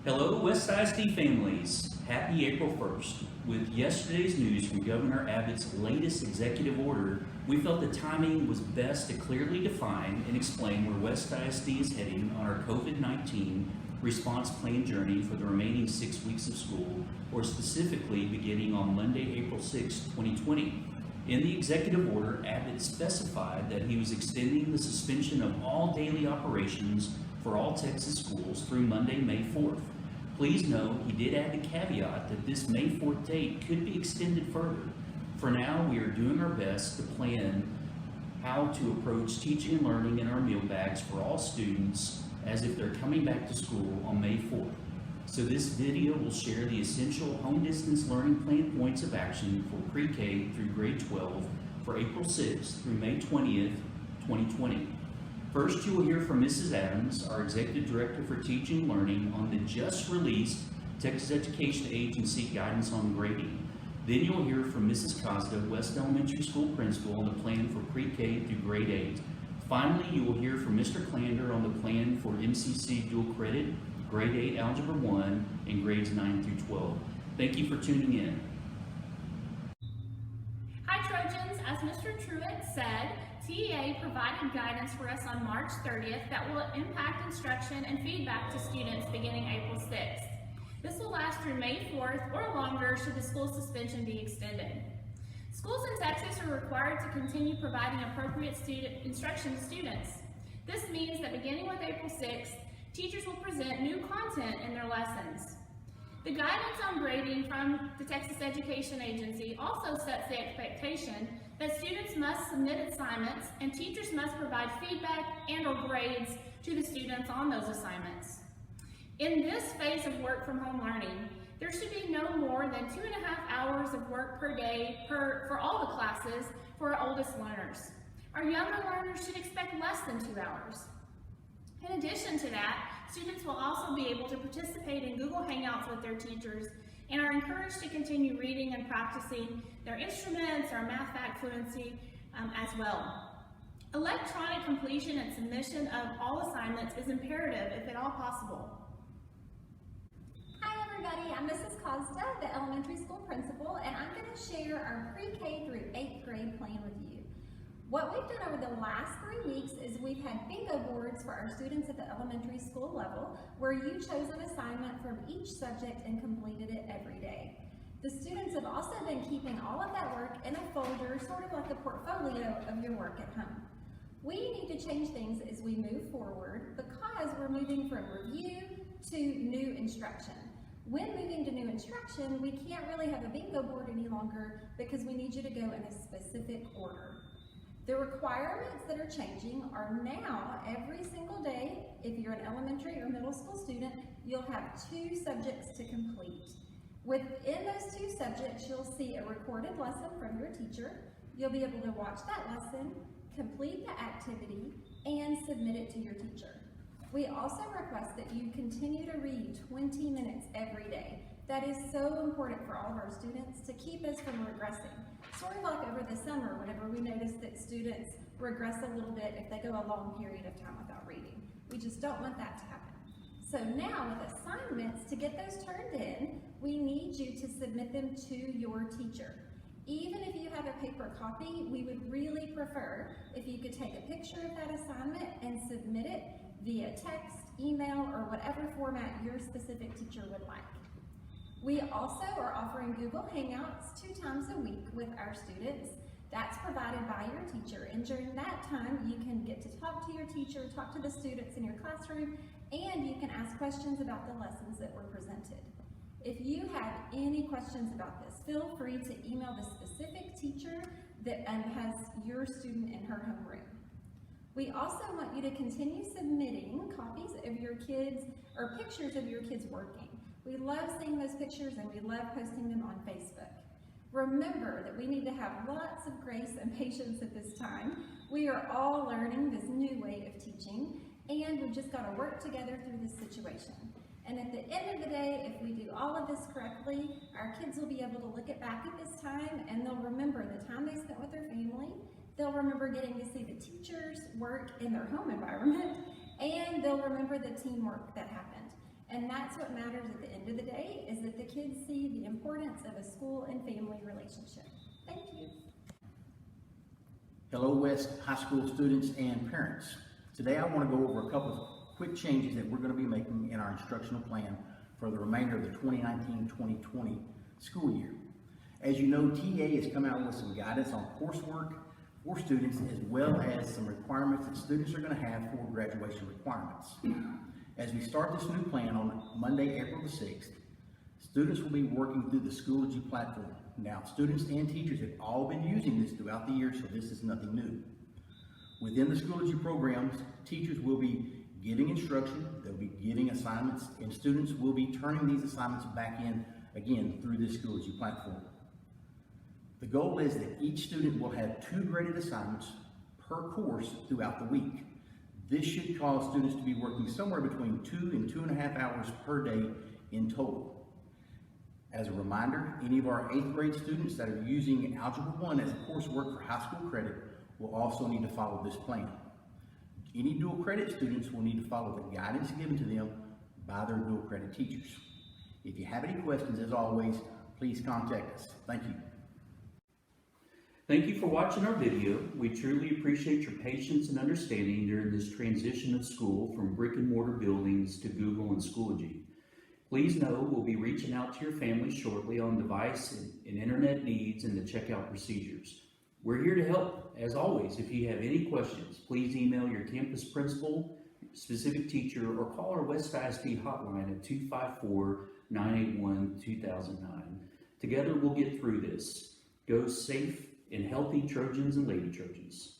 Hello, West ISD families. Happy April 1st. With yesterday's news from Governor Abbott's latest executive order, we felt the timing was best to clearly define and explain where West ISD is heading on our COVID-19 response plan journey for the remaining 6 weeks of school, or specifically beginning on Monday, April 6, 2020. In the executive order, Abbott specified that he was extending the suspension of all daily operations for all Texas schools through Monday, May 4th. Please note, he did add the caveat that this May 4th date could be extended further. For now, we are doing our best to plan how to approach teaching and learning in our meal bags for all students as if they're coming back to school on May 4th. So this video will share the essential home distance learning plan points of action for pre-K through grade 12 for April 6th through May 20th, 2020. First, you will hear from Mrs. Adams, our Executive Director for Teaching and Learning, on the just released Texas Education Agency guidance on grading. Then you'll hear from Mrs. Costa, West Elementary School Principal, on the plan for pre-K through grade 8. Finally, you will hear from Mr. Clander on the plan for MCC dual credit, grade 8 Algebra 1, and grades 9 through 12. Thank you for tuning in. Hi Trojans, as Mr. Truitt said, TEA provided guidance for us on March 30th that will impact instruction and feedback to students beginning April 6th. This will last through May 4th or longer should the school suspension be extended. Schools in Texas are required to continue providing appropriate instruction to students. This means that beginning with April 6th, teachers will present new content in their lessons. The guidance on grading from the Texas Education Agency also sets the expectation that students must submit assignments and teachers must provide feedback and/or grades to the students on those assignments. In this phase of work from home learning, there should be no more than 2.5 hours of work per day for all the classes for our oldest learners. Our younger learners should expect less than 2 hours. In addition to that, students will also be able to participate in Google Hangouts with their teachers and are encouraged to continue reading and practicing their instruments or math fact fluency as well. Electronic completion and submission of all assignments is imperative if at all possible. Hi everybody, I'm Mrs. Costa, the elementary school principal, and I'm going to share our pre-K through 8th grade plan with you. What we've done over the last 3 weeks is we've had bingo boards for our students at the elementary school level where you chose an assignment from each subject and completed it every day. The students have also been keeping all of that work in a folder, sort of like a portfolio of your work at home. We need to change things as we move forward because we're moving from review to new instruction. When moving to new instruction, we can't really have a bingo board any longer because we need you to go in a specific order. The requirements that are changing are now every single day, if you're an elementary or middle school student, you'll have 2 subjects to complete. Within those 2 subjects, you'll see a recorded lesson from your teacher. You'll be able to watch that lesson, complete the activity, and submit it to your teacher. We also request that you continue to read 20 minutes every day. That is so important for all of our students to keep us from regressing. Sort of like over the summer, whenever we notice that students regress a little bit if they go a long period of time without reading. We just don't want that to happen. So now with assignments, to get those turned in, we need you to submit them to your teacher. Even if you have a paper copy, we would really prefer if you could take a picture of that assignment and submit it via text, email, or whatever format your specific teacher would like. We also are offering Google Hangouts 2 times a week with our students. That's provided by your teacher, and during that time you can get to talk to your teacher, talk to the students in your classroom, and you can ask questions about the lessons that were presented. If you have any questions about this, feel free to email the specific teacher that has your student in her homeroom. We also want you to continue submitting copies of your kids or pictures of your kids working. We love seeing those pictures and we love posting them on Facebook. Remember that we need to have lots of grace and patience at this time. We are all learning this new way of teaching, and we've just got to work together through this situation. And at the end of the day, if we do all of this correctly, our kids will be able to look back at this time and they'll remember the time they spent with their family. They'll remember getting to see the teachers work in their home environment, and they'll remember the teamwork that happened. And that's what matters at the end of the day, is that the kids see the importance of a school and family relationship. Thank you. Hello West High School students and parents. Today I want to go over a couple of quick changes that we're going to be making in our instructional plan for the remainder of the 2019-2020 school year. As you know, TA has come out with some guidance on coursework for students, as well as some requirements that students are going to have for graduation requirements. As we start this new plan on Monday, April the 6th, students will be working through the Schoology platform. Now, students and teachers have all been using this throughout the year, so this is nothing new. Within the Schoology programs, teachers will be giving instruction, they'll be giving assignments, and students will be turning these assignments back in again through this Schoology platform. The goal is that each student will have 2 graded assignments per course throughout the week. This should cause students to be working somewhere between 2 and 2.5 hours per day in total. As a reminder, any of our 8th grade students that are using Algebra 1 as a coursework for high school credit will also need to follow this plan. Any dual credit students will need to follow the guidance given to them by their dual credit teachers. If you have any questions, as always, please contact us. Thank you. Thank you for watching our video. We truly appreciate your patience and understanding during this transition of school from brick and mortar buildings to Google and Schoology. Please know we'll be reaching out to your family shortly on device and internet needs and the checkout procedures. We're here to help. As always, if you have any questions, please email your campus principal, specific teacher, or call our West ISD hotline at 254-981-2009. Together we'll get through this. Go safe and healthy, Trojans and Lady Trojans.